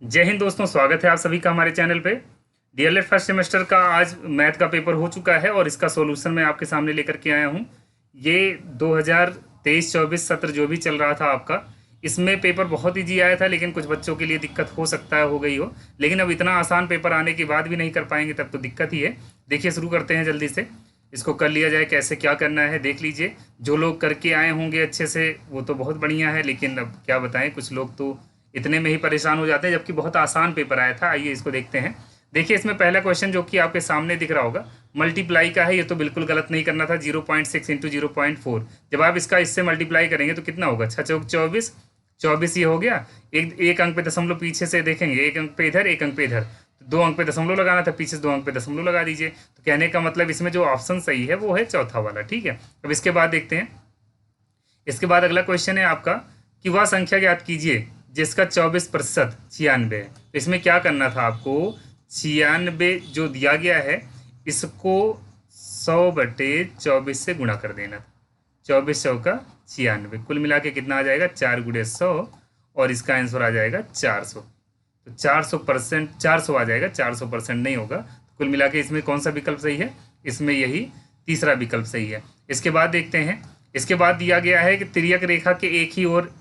जय हिंद दोस्तों, स्वागत है आप सभी का हमारे चैनल पे। डीएलएड फर्स्ट सेमेस्टर का आज मैथ का पेपर हो चुका है और इसका सॉल्यूशन मैं आपके सामने लेकर के आया हूँ। ये 2023-24 सत्र जो भी चल रहा था आपका, इसमें पेपर बहुत ईजी आया था, लेकिन कुछ बच्चों के लिए दिक्कत हो सकता है हो गई हो। लेकिन अब इतना आसान पेपर आने के बाद भी नहीं कर पाएंगे तब तो दिक्कत ही है। देखिए, शुरू करते हैं जल्दी से। इसको कर लिया जाए, कैसे क्या करना है देख लीजिए। जो लोग करके आए होंगे अच्छे से वो तो बहुत बढ़िया है, लेकिन अब क्या बताएं, कुछ लोग तो इतने में ही परेशान हो जाते हैं, जबकि बहुत आसान पेपर आया था। आइए इसको देखते हैं। देखिए, इसमें पहला क्वेश्चन जो कि आपके सामने दिख रहा होगा, मल्टीप्लाई का है। ये तो बिल्कुल गलत नहीं करना था। 0.6 इंटू 0.4, जब आप इसका इससे मल्टीप्लाई करेंगे तो कितना होगा? 6 चौक 24, 24 ये हो गया। एक एक अंक पे दशमलव पीछे से देखेंगे, एक अंक पे इधर एक अंक पे इधर, तो दो अंक पे दशमलव लगाना था, पीछे से दो अंक पे दशमलव लगा दीजिए। तो कहने का मतलब इसमें जो ऑप्शन सही है वो है चौथा वाला। ठीक है, अब इसके बाद देखते हैं। इसके बाद अगला क्वेश्चन है आपका कि वह संख्या ज्ञात कीजिए जिसका 24% 96 है। तो इसमें क्या करना था आपको? 96 जो दिया गया है इसको 100/24 से गुणा कर देना था। 24 चौका 96, कुल मिला के कितना आ जाएगा? 4 × 100, और इसका आंसर आ जाएगा 400। तो 400%, 400 आ जाएगा, 400% नहीं होगा। तो कुल मिला के इसमें कौन सा विकल्प सही है? इसमें यही तीसरा विकल्प सही है। इसके बाद देखते हैं। इसके बाद दिया गया है कि तिर्यक रेखा के एक ही ओर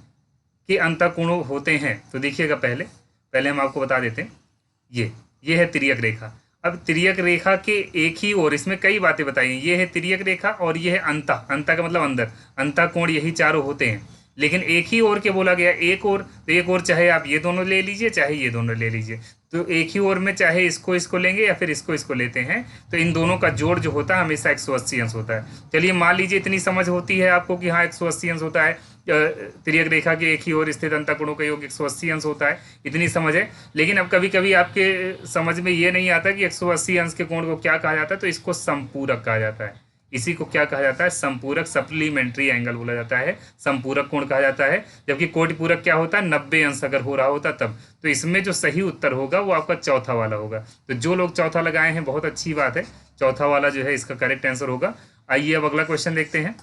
के अंतःकोण होते हैं। तो देखिएगा, पहले पहले हम आपको बता देते हैं। ये है तिर्यक रेखा। अब तिर्यक रेखा के एक ही ओर, इसमें कई बातें बताई हैं। ये है तिर्यक रेखा और ये है अंतः का मतलब अंदर, अंतःकोण यही चारों होते हैं। लेकिन एक ही ओर के बोला गया, एक ओर, तो एक ओर चाहे आप ये दोनों ले लीजिए चाहे ये दोनों ले लीजिए। तो एक ही ओर में चाहे इसको इसको लेंगे या फिर इसको इसको लेते हैं, तो इन दोनों का जोड़ जो होता है हमेशा 180 अंश होता है। चलिए मान लीजिए इतनी समझ होती है आपको कि हाँ 180 अंश होता है। तिर्यक रेखा के एक ही ओर स्थित अंतःकोणों का योग 180 अंश होता है, इतनी समझ है। लेकिन अब कभी कभी आपके समझ में ये नहीं आता कि 180 अंश के कोण को क्या कहा जाता है, तो इसको संपूरक कहा जाता है। इसी को क्या कहा जाता है? संपूरक, सप्लीमेंट्री एंगल बोला जाता है, संपूरक कोण कहा जाता है। जबकि कोटिपूरक क्या होता है? 90 अंश अगर हो रहा होता तब। तो इसमें जो सही उत्तर होगा वो आपका चौथा वाला होगा। तो जो लोग चौथा लगाए हैं बहुत अच्छी बात है, चौथा वाला जो है इसका करेक्ट आंसर होगा। आइए अब अगला क्वेश्चन देखते हैं।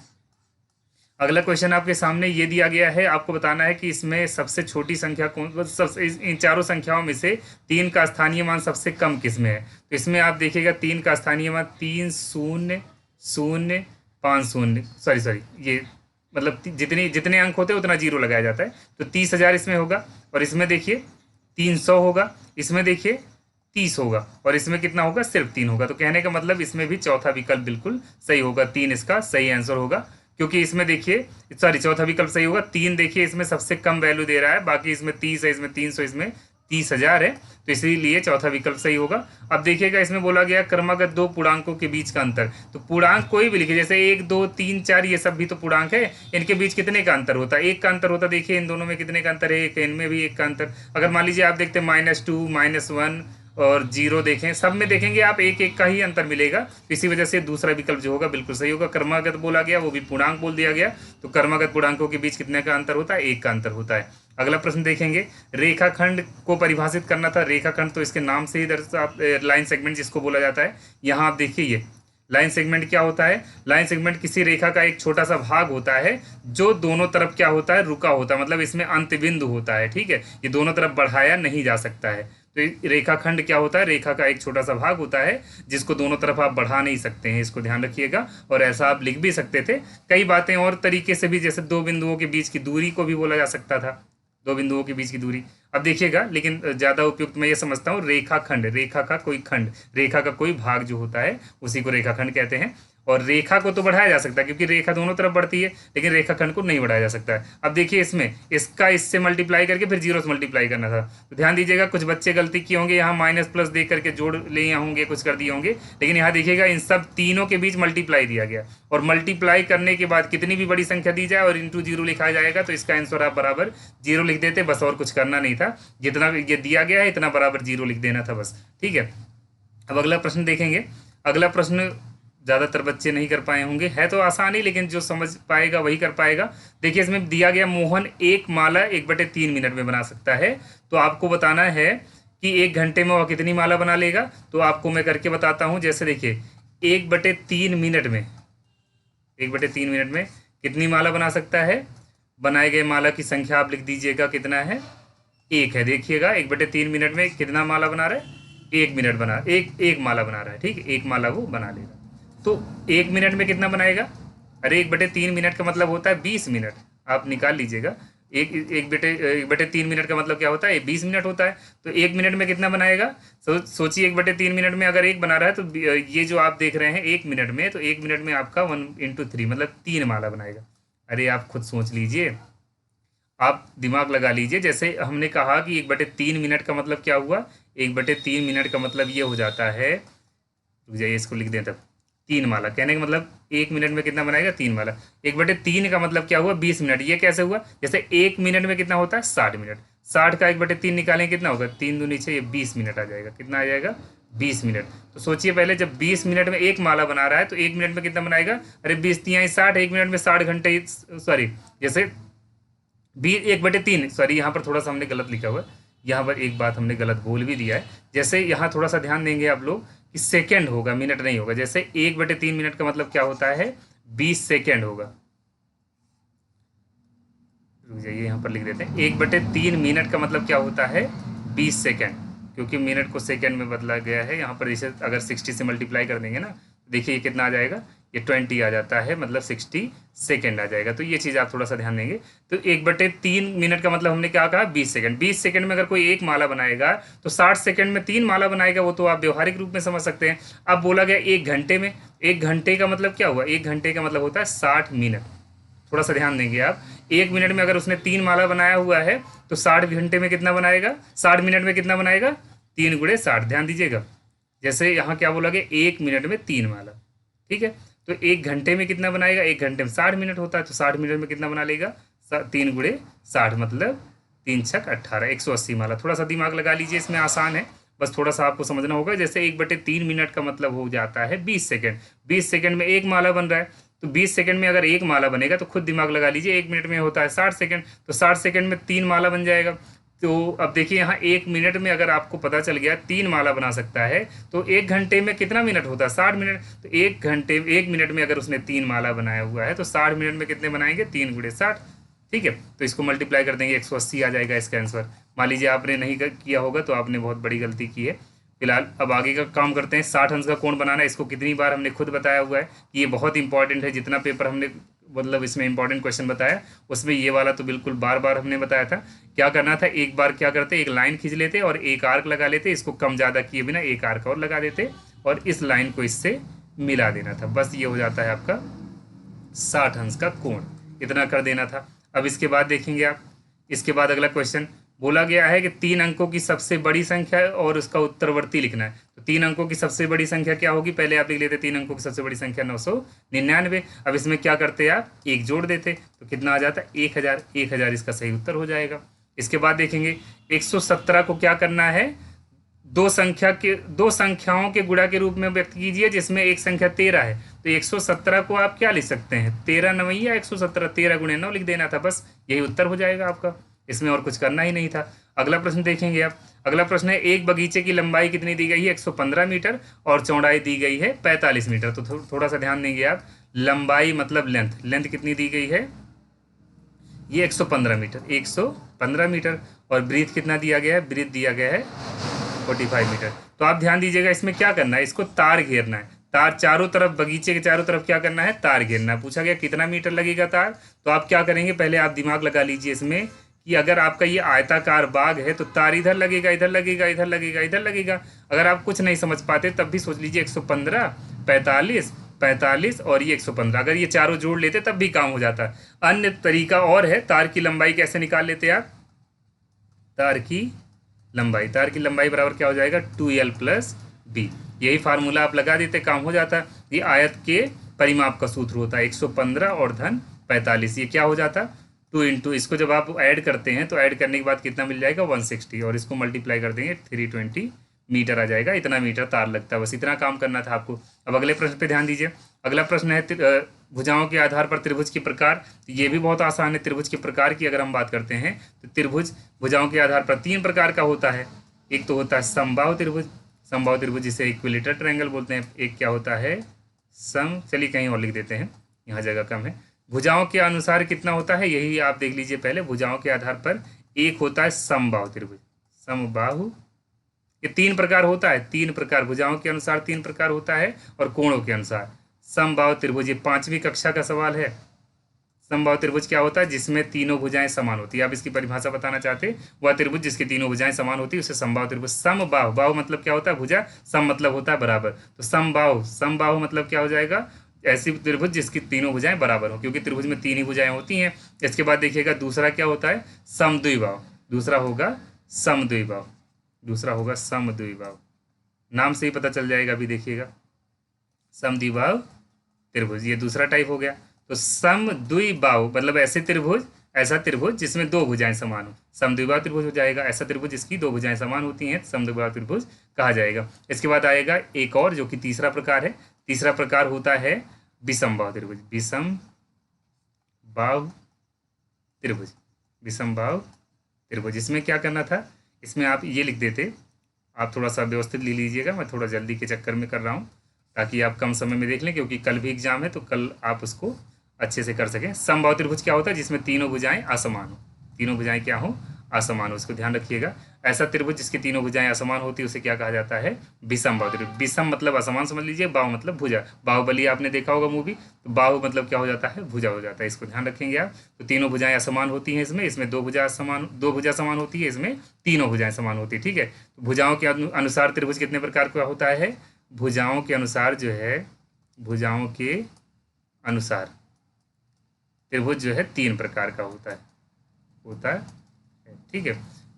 अगला क्वेश्चन आपके सामने ये दिया गया है, आपको बताना है कि इसमें सबसे छोटी संख्या कौन, सबसे इन चारों संख्याओं में से 3 का स्थानीय मान सबसे कम किस में है। तो इसमें आप देखिएगा 3 का स्थानीय मान 30005 सॉरी ये मतलब जितने जितने अंक होते हैं उतना जीरो लगाया जाता है। तो 30,000 इसमें होगा, और इसमें देखिए 300 होगा, इसमें देखिए 30 होगा, और इसमें कितना होगा? सिर्फ 3 होगा। तो कहने का मतलब इसमें भी चौथा विकल्प बिल्कुल सही होगा, 3 इसका सही आंसर होगा। क्योंकि इसमें देखिए, सॉरी चौथा विकल्प सही होगा। 3 देखिए इसमें सबसे कम वैल्यू दे रहा है, बाकी इसमें 30 है, इसमें 300, इसमें 30,000 है, तो इसीलिए चौथा विकल्प सही होगा। अब देखिएगा, इसमें बोला गया क्रमागत दो पूर्णांकों के बीच का अंतर। तो पूर्णांक कोई भी लिखिए, जैसे 1 2 3 4 ये सब भी तो पूर्णांक है। इनके बीच कितने का अंतर होता है? 1 का अंतर होता है। देखिए इन दोनों में कितने का अंतर है? 1, इनमें भी 1 का अंतर। अगर मान लीजिए आप देखते हैं -2 -1 और 0 देखें, सब में देखेंगे आप 1 1 का ही अंतर मिलेगा। तो इसी वजह से दूसरा विकल्प जो होगा बिल्कुल सही होगा। क्रमागत बोला गया, वो भी पूर्णांक बोल दिया गया, तो क्रमागत पूर्णांकों के बीच कितने का अंतर होता है? 1 का अंतर होता है। अगला प्रश्न देखेंगे। रेखाखंड को परिभाषित करना था। रेखाखंड तो इसके नाम से ही लाइन सेगमेंट जिसको बोला जाता है। यहाँ आप देखिए, ये लाइन सेगमेंट क्या होता है? लाइन सेगमेंट किसी रेखा का एक छोटा सा भाग होता है जो दोनों तरफ क्या होता है? रुका होता है, मतलब इसमें अंत बिंदु होता है। ठीक है, ये दोनों तरफ बढ़ाया नहीं जा सकता है। तो रेखाखंड क्या होता है? रेखा का एक छोटा सा भाग होता है जिसको दोनों तरफ आप बढ़ा नहीं सकते हैं, इसको ध्यान रखिएगा। और ऐसा आप लिख भी सकते थे। कई बातें और तरीके से भी, जैसे दो बिंदुओं के बीच की दूरी को भी बोला जा सकता था, दो बिंदुओं के बीच की दूरी। अब देखिएगा, लेकिन ज़्यादा उपयुक्त मैं ये समझता हूँ रेखाखंड, रेखा का कोई खंड, रेखा का कोई भाग जो होता है उसी को रेखाखंड कहते हैं। और रेखा को तो बढ़ाया जा सकता है क्योंकि रेखा दोनों तरफ बढ़ती है, लेकिन रेखाखंड को नहीं बढ़ाया जा सकता है। अब देखिए, इसमें इसका इससे मल्टीप्लाई करके फिर 0 से मल्टीप्लाई करना था। तो ध्यान दीजिएगा, कुछ बच्चे गलती किए होंगे, यहाँ माइनस प्लस दे करके जोड़ लिए होंगे, कुछ कर दिए होंगे। लेकिन यहाँ देखिएगा, इन सब तीनों के बीच मल्टीप्लाई दिया गया, और मल्टीप्लाई करने के बाद कितनी भी बड़ी संख्या दी जाए और इंटू 0 लिखा जाएगा, तो इसका आंसर आप बराबर 0 लिख देते, बस और कुछ करना नहीं था। जितना ये दिया गया है इतना बराबर 0 लिख देना था बस। ठीक है, अब अगला प्रश्न देखेंगे। अगला प्रश्न ज़्यादातर बच्चे नहीं कर पाए होंगे, है तो आसान ही, लेकिन जो समझ पाएगा वही कर पाएगा। देखिए, इसमें दिया गया मोहन एक माला 1/3 मिनट में बना सकता है। तो आपको बताना है कि 1 घंटे में वह कितनी माला बना लेगा। तो आपको मैं करके बताता हूँ। जैसे देखिए, 1/3 मिनट में, 1/3 मिनट में कितनी माला बना सकता है? बनाए गए माला की संख्या आप लिख दीजिएगा, कितना है? 1 है। देखिएगा 1/3 मिनट में कितना माला बना रहा है, 1 मिनट बना, एक माला बना रहा है, ठीक है, एक माला वो बना लेगा। तो 1 मिनट में कितना बनाएगा, अरे 1/3 मिनट का मतलब होता है 20 मिनट, आप निकाल लीजिएगा। एक बटे 3 मिनट का मतलब क्या होता है, 20 मिनट होता है। तो 1 मिनट में कितना बनाएगा, सोचिए 1/3 मिनट में अगर एक बना रहा है तो ये जो आप देख रहे हैं 1 मिनट में, तो 1 मिनट में आपका 1 × 3 मतलब 3 माला बनाएगा। अरे आप खुद सोच लीजिए, आप दिमाग लगा लीजिए। जैसे हमने कहा कि 1/3 मिनट का मतलब क्या हुआ, 1/3 मिनट का मतलब ये हो जाता है, रुक जाइए इसको लिख दें तब, 3 माला। कहने का मतलब 1 मिनट में कितना बनाएगा, 3 माला। 1/3 का मतलब क्या हुआ, 20 मिनट। ये कैसे हुआ, जैसे 1 मिनट में कितना होता है, 60 मिनट। 60 का 1/3 निकालें कितना होगा, 3 दूनी 6, ये 20 मिनट आ जाएगा। कितना आ जाएगा, 20 मिनट। तो सोचिए पहले, जब 20 मिनट में एक माला बना रहा है तो 1 मिनट में कितना बनाएगा, अरे 20×3 = 60, 1 मिनट में 60 घंटे, सॉरी, जैसे 1/3, सॉरी यहाँ पर थोड़ा सा हमने गलत लिखा हुआ है, यहाँ पर एक बात हमने गलत बोल भी दिया है। जैसे यहाँ थोड़ा सा ध्यान देंगे आप लोग कि सेकंड होगा, मिनट नहीं होगा। जैसे 1/3 मिनट का मतलब क्या होता है, 20 सेकंड होगा। रुक जाइए यहाँ पर लिख देते हैं, 1/3 मिनट का मतलब क्या होता है, 20 सेकंड, क्योंकि मिनट को सेकंड में बदला गया है यहाँ पर। इसे अगर 60 से मल्टीप्लाई कर देंगे ना, देखिए ये कितना आ जाएगा, ये 20 आ जाता है, मतलब 60 सेकंड आ जाएगा। तो ये चीज़ आप थोड़ा सा ध्यान देंगे। तो 1/3 मिनट का मतलब हमने क्या कहा, 20 सेकंड। 20 सेकंड में अगर कोई एक माला बनाएगा तो 60 सेकंड में 3 माला बनाएगा, वो तो आप व्यवहारिक रूप में समझ सकते हैं। अब बोला गया 1 घंटे में, 1 घंटे का मतलब क्या हुआ, 1 घंटे का मतलब होता है 60 मिनट। थोड़ा सा ध्यान देंगे आप, 1 मिनट में अगर उसने 3 माला बनाया हुआ है तो 60 घंटे में कितना बनाएगा, 60 मिनट में कितना बनाएगा, 3 × 60। ध्यान दीजिएगा, जैसे यहाँ क्या बोला गया, 1 मिनट में 3 माला, ठीक है। तो 1 घंटे में कितना बनाएगा, 1 घंटे में 60 मिनट होता है, तो 60 मिनट में कितना बना लेगा, 3 × 60 मतलब 3×6 = 18, 180 माला। थोड़ा सा दिमाग लगा लीजिए, इसमें आसान है, बस थोड़ा सा आपको समझना होगा। जैसे 1/3 मिनट का मतलब हो जाता है 20 सेकंड। 20 सेकंड में एक माला बन रहा है, तो 20 सेकंड में अगर एक माला बनेगा तो खुद दिमाग लगा लीजिए, 1 मिनट में होता है 60 सेकंड, तो 60 सेकंड में 3 माला बन जाएगा। तो अब देखिए यहाँ 1 मिनट में अगर आपको पता चल गया 3 माला बना सकता है, तो 1 घंटे में कितना मिनट होता है, 60 मिनट। तो 1 मिनट में अगर उसने 3 माला बनाया हुआ है तो 60 मिनट में कितने बनाएंगे, 3 × 60, ठीक है। तो इसको मल्टीप्लाई कर देंगे, 180 आ जाएगा इसका आंसर। मान लीजिए आपने नहीं किया होगा तो आपने बहुत बड़ी गलती की है। फिलहाल अब आगे का काम करते हैं, 60 अंश का कोण बनाना है। इसको कितनी बार हमने खुद बताया हुआ है कि ये बहुत इंपॉर्टेंट है। जितना पेपर हमने मतलब इसमें इंपॉर्टेंट क्वेश्चन बताया, उसमें ये वाला तो बिल्कुल बार बार हमने बताया था। क्या करना था, एक बार क्या करते, एक लाइन खींच लेते और एक आर्क लगा लेते, इसको कम ज़्यादा किए बिना एक आर्क और लगा देते और इस लाइन को इससे मिला देना था। बस ये हो जाता है आपका 60 अंश का कोण, इतना कर देना था। अब इसके बाद देखेंगे आप, इसके बाद अगला क्वेश्चन बोला गया है कि 3 अंकों की सबसे बड़ी संख्या और उसका उत्तरवर्ती लिखना है। तो 3 अंकों की सबसे बड़ी संख्या क्या होगी, पहले आप लिख लेते 3 अंकों की सबसे बड़ी संख्या 999। अब इसमें क्या करते आप, एक जोड़ देते तो कितना आ जाता है, 1000। 1000 इसका सही उत्तर हो जाएगा। इसके बाद देखेंगे 117 को क्या करना है, दो संख्याओं के गुणा के रूप में व्यक्त कीजिए जिसमें एक संख्या 13 है। तो 117 को आप क्या लिख सकते हैं, 13 9 117, 13 × 9 लिख देना था, बस यही उत्तर हो जाएगा आपका। इसमें और कुछ करना ही नहीं था। अगला प्रश्न देखेंगे आप। अगला प्रश्न है, एक बगीचे की लंबाई कितनी दी गई है, 115 मीटर और चौड़ाई दी गई है 45 मीटर। तो थोड़ा सा ध्यान देंगे आप, लंबाई मतलब लेंथ कितनी दी गई है, ये 115 मीटर, 115 मीटर। और ब्रीथ कितना दिया गया है, ब्रीथ दिया गया है 45 मीटर। तो आप ध्यान दीजिएगा, इसमें क्या करना है, इसको तार घेरना है। तार चारों तरफ, बगीचे के चारों तरफ क्या करना है, तार घेरना है। पूछा गया कितना मीटर लगेगा तार, तो आप क्या करेंगे, पहले आप दिमाग लगा लीजिए इसमें कि अगर आपका ये आयताकार बाग है तो तार इधर लगेगा, इधर लगेगा, इधर लगेगा, इधर लगेगा। अगर आप कुछ नहीं समझ पाते तब भी सोच लीजिए 115, 45, 45 और ये 115, अगर ये चारों जोड़ लेते तब भी काम हो जाता। अन्य तरीका और है, तार की लंबाई कैसे निकाल लेते आप, तार की लंबाई बराबर क्या हो जाएगा, 2l + b। यही फार्मूला आप लगा देते, काम हो जाता। ये आयत के परिमाप का सूत्र होता है, 115 और धन 45, ये क्या हो जाता, 2 × इसको जब आप ऐड करते हैं तो ऐड करने के बाद कितना मिल जाएगा, 160, और इसको मल्टीप्लाई कर देंगे 320 मीटर आ जाएगा। इतना मीटर तार लगता है, बस इतना काम करना था आपको। अब अगले प्रश्न पे ध्यान दीजिए। अगला प्रश्न है भुजाओं के आधार पर त्रिभुज के प्रकार। तो ये भी बहुत आसान है। त्रिभुज के प्रकार की अगर हम बात करते हैं तो त्रिभुज भुजाओं के आधार पर 3 प्रकार का होता है। एक तो होता है समबाहु त्रिभुज जिसे इक्विलेटरल ट्रायंगल बोलते हैं। एक क्या होता है, चलिए कहीं और लिख देते हैं, यहाँ जगह कम है। भुजाओं के अनुसार कितना होता है, यही आप देख लीजिए पहले। भुजाओं के आधार पर एक होता है समबाहु त्रिभुज। समबाहु, ये तीन प्रकार होता है, तीन प्रकार, भुजाओं के अनुसार तीन प्रकार होता है और कोणों के अनुसार। समबाहु त्रिभुज, ये 5वीं कक्षा का सवाल है। समबाहु त्रिभुज क्या होता है? जिसमें तीनों भुजाएं समान होती है। आप इसकी परिभाषा बताना चाहते हैं, वह त्रिभुज जिसकी तीनों भुजाएं समान होती है उसे समबाहु त्रिभुज। समबाहु, बाहु मतलब क्या होता है? भुजा, सम मतलब होता है बराबर, तो समबाहु, समबाहु मतलब क्या हो जाएगा? ऐसी त्रिभुज जिसकी तीनों भुजाएं बराबर हो, क्योंकि त्रिभुज में तीन ही भुजाएं होती हैं। इसके बाद देखिएगा दूसरा क्या होता है? समद्विबाहु, दूसरा होगा समद्विबाहु, दूसरा होगा समद्विबाहु। नाम से ही पता चल जाएगा, अभी देखिएगा। समद्विबाहु त्रिभुज, ये दूसरा टाइप हो गया। तो समद्विबाहु मतलब ऐसे त्रिभुज, ऐसा त्रिभुज जिसमें दो भुजाएं समान हो, समद्विबाहु त्रिभुज हो जाएगा। ऐसा त्रिभुज जिसकी दो भुजाएं समान होती हैं समद्विबाहु त्रिभुज कहा जाएगा। इसके बाद आएगा एक और, जो कि तीसरा प्रकार है। तीसरा प्रकार होता है विषमबाहु त्रिभुज। विषमबाहु त्रिभुज, विषमबाहु त्रिभुज। इसमें क्या करना था? इसमें आप ये लिख देते, आप थोड़ा सा व्यवस्थित ले लीजिएगा, मैं थोड़ा जल्दी के चक्कर में कर रहा हूँ, ताकि आप कम समय में देख लें, क्योंकि कल भी एग्जाम है, तो कल आप उसको अच्छे से कर सकें। समबाहु त्रिभुज क्या होता है? जिसमें तीनों भुजाएं असमान हो, तीनों भुजाएं क्या हो? असमान हो, उसको ध्यान रखिएगा। ऐसा त्रिभुज जिसकी तीनों भुजाएं असमान होती है उसे क्या कहा जाता है? विषमबाहु त्रिभुज। विषम मतलब असमान समझ लीजिए, बाहु मतलब भुजा। बाहुबली आपने देखा होगा मूवी, तो बाहु मतलब क्या हो जाता है? भुजा हो जाता है, इसको ध्यान रखेंगे आप। तो तीनों भुजाएं असमान होती हैं इसमें, इसमें दो भुजा समान होती है, इसमें तीनों भुजाएं समान होती है, ठीक है। तो भुजाओं के अनुसार त्रिभुज कितने प्रकार का होता है? भुजाओं के अनुसार जो है, भुजाओं के अनुसार त्रिभुज जो है तीन प्रकार का होता है, ठीक है।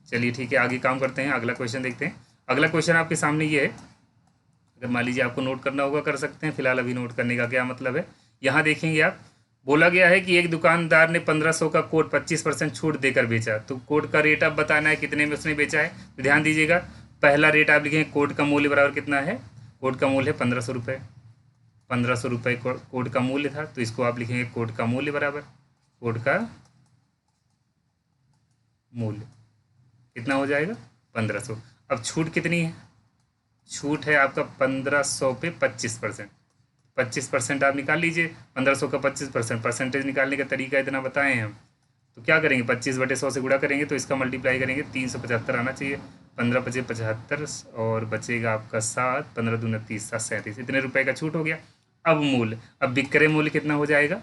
चलिए ठीक है, आगे काम करते हैं, अगला क्वेश्चन देखते हैं। अगला क्वेश्चन आपके सामने ये है, अगर मान लीजिए आपको नोट करना होगा कर सकते हैं, फिलहाल अभी नोट करने का क्या मतलब है। यहाँ देखेंगे आप, बोला गया है कि एक दुकानदार ने 1500 का कोट 25% छूट देकर बेचा। तो कोट का रेट आप बताना है कितने में उसने बेचा है। तो ध्यान दीजिएगा, पहला रेट आप लिखेंगे, कोट का मूल्य बराबर कितना है? कोट का मूल्य है 1500 रुपये। 1500 रुपये कोट का मूल्य था, तो इसको आप लिखेंगे कोट का मूल्य बराबर, कोट का मूल्य कितना हो जाएगा? 1500। अब छूट कितनी है? छूट है आपका 1500 पे 25%। 25% आप निकाल लीजिए, 1500 का 25%। परसेंटेज निकालने का तरीका इतना बताए हैं हम। तो क्या करेंगे? 25/100 से गुणा करेंगे, तो इसका मल्टीप्लाई करेंगे, 375 आना चाहिए। 15×5 = 75 और बचेगा आपका 7, 15 दूना 30, 7 37, इतने रुपए का छूट हो गया। अब मूल्य, अब विक्रय मूल्य कितना हो जाएगा?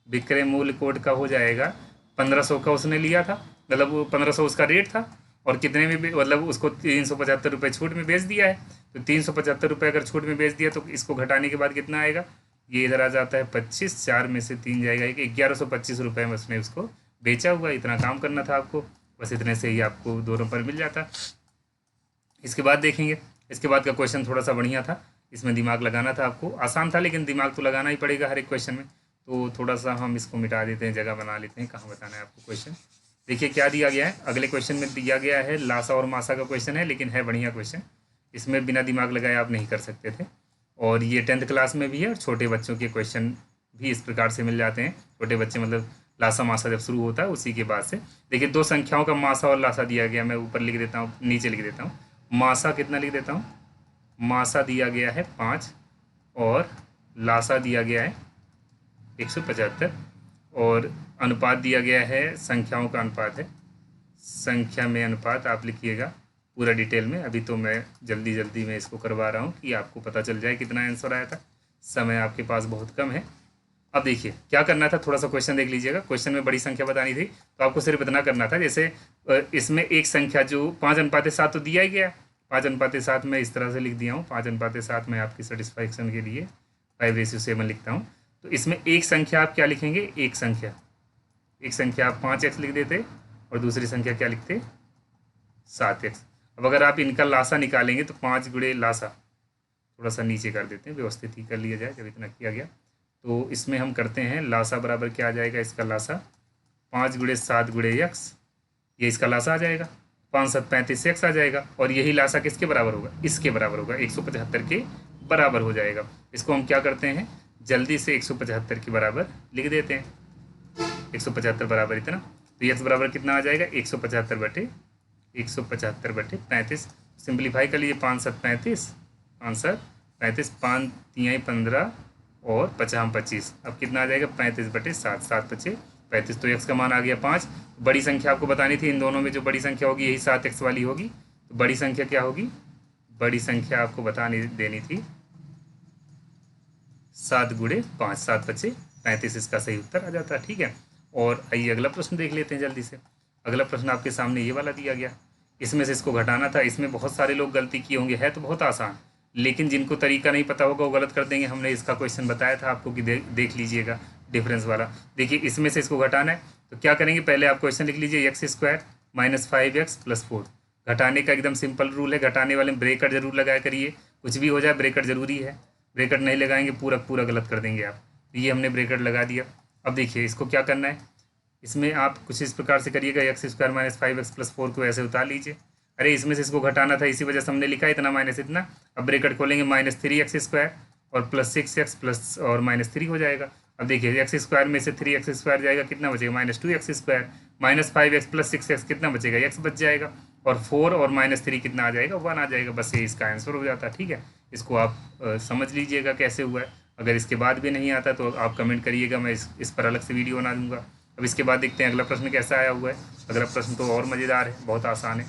विक्रय मूल्य कोट का हो जाएगा 1500 का उसने लिया था, मतलब वो 1500 उसका रेट था, और कितने में मतलब उसको 375 रुपये छूट में बेच दिया है। तो 375 रुपये अगर छूट में बेच दिया, तो इसको घटाने के बाद कितना आएगा? ये इधर आ जाता है 25, 4 में से 3 जाएगा, 1125 रुपये में उसने उसको बेचा हुआ। इतना काम करना था आपको, बस इतने से ही आपको 2 नंबर मिल जाता। इसके बाद देखेंगे, इसके बाद का क्वेश्चन थोड़ा सा बढ़िया था, इसमें दिमाग लगाना था आपको। आसान था, लेकिन दिमाग तो लगाना ही पड़ेगा हर एक क्वेश्चन में। तो थोड़ा सा हम इसको मिटा देते हैं, जगह बना लेते हैं कहाँ बताना है आपको क्वेश्चन। देखिए क्या दिया गया है, अगले क्वेश्चन में दिया गया है लासा और मासा का क्वेश्चन है, लेकिन है बढ़िया क्वेश्चन। इसमें बिना दिमाग लगाए आप नहीं कर सकते थे, और ये 10th क्लास में भी है, और छोटे बच्चों के क्वेश्चन भी इस प्रकार से मिल जाते हैं। छोटे बच्चे मतलब लासा मासा जब शुरू होता है उसी के बाद से। देखिए दो संख्याओं का मासा और लासा दिया गया, मैं ऊपर लिख देता हूँ, नीचे लिख देता हूँ। मासा कितना लिख देता हूँ? मासा दिया गया है 5 और लासा दिया गया है 175, और अनुपात दिया गया है, संख्याओं का अनुपात है, संख्या में अनुपात आप लिखिएगा पूरा डिटेल में। अभी तो मैं जल्दी में इसको करवा रहा हूँ कि आपको पता चल जाए कितना आंसर आया था, समय आपके पास बहुत कम है। अब देखिए क्या करना था, थोड़ा सा क्वेश्चन देख लीजिएगा। क्वेश्चन में बड़ी संख्या बतानी थी, तो आपको सिर्फ इतना करना था, जैसे इसमें एक संख्या जो 5:7 तो दिया ही गया, 5:7 मैं इस तरह से लिख दिया हूँ। 5:7 मैं आपकी सेटिस्फैक्शन के लिए 5:7 लिखता हूँ। तो इसमें एक संख्या आप क्या लिखेंगे? एक संख्या आप 5x लिख देते, और दूसरी संख्या क्या लिखते? 7x। अब अगर आप इनका लासा निकालेंगे तो 5 गुणे लासा, थोड़ा सा नीचे कर देते हैं, व्यवस्थित ही कर लिया जाए जब इतना किया गया। तो इसमें हम करते हैं लासा बराबर क्या आ जाएगा? इसका लासा 5 गुणे 7 गुणे x, ये इसका लासा आ जाएगा, 5 7 35x आ जाएगा। और यही लासा किसके बराबर होगा? इसके बराबर होगा, 175 के बराबर हो जाएगा। इसको हम क्या करते हैं, जल्दी से 175 के बराबर लिख देते हैं। 175 बराबर इतना, तो x बराबर कितना आ जाएगा? 175/175/35। सिंप्लीफाई कर लीजिए, 5 7 35, 5 7 35, 5 3 15 और 5 25। अब कितना आ जाएगा? 35/7, 7 5 35, तो x का मान आ गया 5। बड़ी संख्या आपको बतानी थी, इन दोनों में जो बड़ी संख्या होगी यही 7x वाली होगी। तो बड़ी संख्या क्या होगी, बड़ी संख्या आपको बतानी देनी थी 7 गुणे 5, 7 बचे 35, इसका सही उत्तर आ जाता है। ठीक है, और आइए अगला प्रश्न देख लेते हैं जल्दी से। अगला प्रश्न आपके सामने ये वाला दिया गया, इसमें से इसको घटाना था। इसमें बहुत सारे लोग गलती किए होंगे, है तो बहुत आसान, लेकिन जिनको तरीका नहीं पता होगा वो गलत कर देंगे। हमने इसका क्वेश्चन बताया था आपको कि देख लीजिएगा डिफरेंस वाला। देखिए इसमें से इसको घटाना है तो क्या करेंगे, पहले आप क्वेश्चन लिख लीजिए x² - 5x + 4। घटाने का एकदम सिंपल रूल है, घटाने वाले में ब्रेकेट जरूर लगाया करिए, कुछ भी हो जाए ब्रेकेट जरूरी है। ब्रेकेट नहीं लगाएंगे पूरा पूरा गलत कर देंगे आप। तो ये हमने ब्रेकेट लगा दिया। अब देखिए इसको क्या करना है, इसमें आप कुछ इस प्रकार से करिएगा, x² - 5x + 4 को ऐसे उतार लीजिए। अरे इसमें से इसको घटाना था, इसी वजह से हमने लिखा इतना माइनस इतना। अब ब्रेकेट खोलेंगे -3x² और +6x प्लस और -3 हो जाएगा। अब देखिए x² में से 3x² जाएगा, कितना बचेगा, -2x²। -5x + 6x कितना बचेगा, x बच जाएगा। और 4 और -3 कितना आ जाएगा, 1 आ जाएगा। बस ये इसका आंसर हो जाता है। ठीक है, इसको आप समझ लीजिएगा कैसे हुआ है। अगर इसके बाद भी नहीं आता तो आप कमेंट करिएगा, मैं इस पर अलग से वीडियो बना दूंगा। अब इसके बाद देखते हैं अगला प्रश्न कैसा आया हुआ है। अगला प्रश्न तो और मज़ेदार है, बहुत आसान है।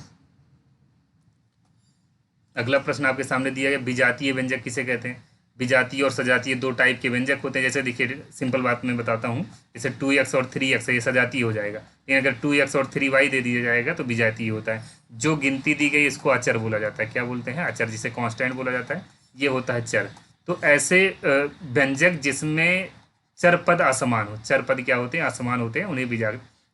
अगला प्रश्न आपके सामने दिया गया, विजातीय व्यंजक किसे कहते हैं। विजातीय और सजातीय 2 टाइप के व्यंजक होते हैं। जैसे देखिए सिंपल बात मैं बताता हूँ, जैसे 2x और 3x है, ये सजातीय हो जाएगा। लेकिन अगर 2x और 3y दे दिया जाएगा तो विजातीय होता है। जो गिनती दी गई इसको अचर बोला जाता है। क्या बोलते हैं, अचर, जिसे कांस्टेंट बोला जाता है, ये होता है चर। तो ऐसे व्यंजक जिसमें चर पद असमान हो, चर पद क्या होते हैं, असमान होते हैं, उन्हें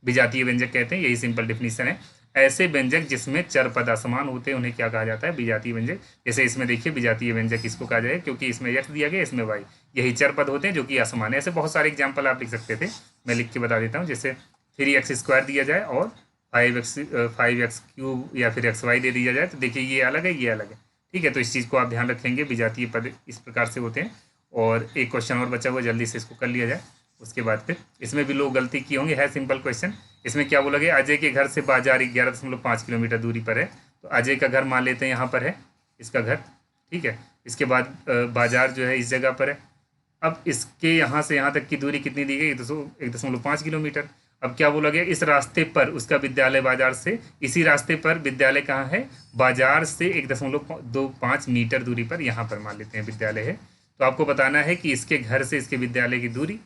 विजातीय व्यंजक कहते हैं। यही सिंपल डिफिनीशन है। ऐसे व्यंजक जिसमें चर पद असमान होते हैं उन्हें क्या कहा जाता है, विजातीय व्यंजक। जैसे इसमें देखिए विजातीय व्यंजक किसको कहा जाए, क्योंकि इसमें x दिया गया, इसमें y, यही चर पद होते हैं जो कि असमान है। ऐसे बहुत सारे एग्जाम्पल आप लिख सकते थे, मैं लिख के बता देता हूँ। जैसे 3x² दिया जाए और 5x³ या फिर xy दे दिया जाए, तो देखिए ये अलग है, ये अलग है। ठीक है, तो इस चीज़ को आप ध्यान रखेंगे, विजातीय पद इस प्रकार से होते हैं। और एक क्वेश्चन और बचा हुआ, जल्दी से इसको कर लिया जाए, उसके बाद फिर इसमें भी लोग गलती किए होंगे। है सिंपल क्वेश्चन। इसमें क्या बोला गया, अजय के घर से बाजार 11.5 किलोमीटर दूरी पर है। तो अजय का घर मान लेते हैं यहाँ पर है, इसका घर। ठीक है, इसके बाद बाजार जो है इस जगह पर है। अब इसके यहाँ से यहाँ तक की दूरी कितनी दी गई, 1.5 किलोमीटर। अब क्या बोला गया, इस रास्ते पर उसका विद्यालय बाजार से, इसी रास्ते पर विद्यालय कहाँ है, बाजार से 1.25 मीटर दूरी पर यहाँ पर मान लेते हैं विद्यालय है। तो आपको बताना है कि इसके घर से इसके विद्यालय की दूरी,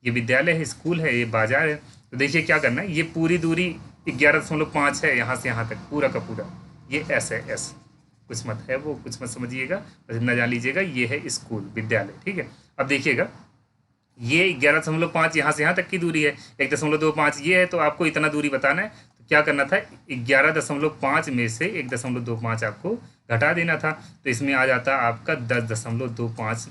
ये विद्यालय है, स्कूल है, ये बाजार है। तो देखिए क्या करना है, ये पूरी दूरी 11.5 है यहाँ से यहाँ तक, पूरा का पूरा ये s है, s कुछ मत है वो कुछ मत समझिएगा, बस इतना जान लीजिएगा, ये है स्कूल, विद्यालय। ठीक है, अब देखिएगा ये 11.5 यहाँ से यहाँ तक की दूरी है, 1.25 ये है, तो आपको इतना दूरी बताना है। तो क्या करना था, 11.5 में से 1.25 आपको घटा देना था। तो इसमें आ जाता आपका 10.25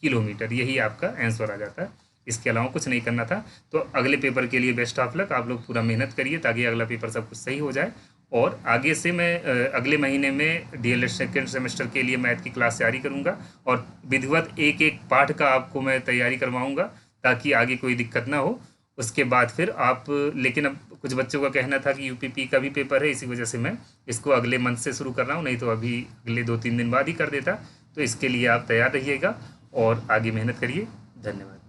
किलोमीटर, यही आपका आंसर आ जाता है। इसके अलावा कुछ नहीं करना था। तो अगले पेपर के लिए बेस्ट ऑफ लक, आप लोग पूरा मेहनत करिए ताकि अगला पेपर सब कुछ सही हो जाए। और आगे से मैं अगले महीने में डीएलएड सेकेंड सेमेस्टर के लिए मैथ की क्लास जारी करूंगा और विधिवत एक एक पाठ का आपको मैं तैयारी करवाऊंगा ताकि आगे कोई दिक्कत ना हो। उसके बाद फिर आप, लेकिन अब कुछ बच्चों का कहना था कि यूपीपी का भी पेपर है, इसी वजह से मैं इसको अगले मंथ से शुरू कर रहा हूँ, नहीं तो अभी अगले 2-3 दिन बाद ही कर देता। तो इसके लिए आप तैयार रहिएगा और आगे मेहनत करिए। धन्यवाद।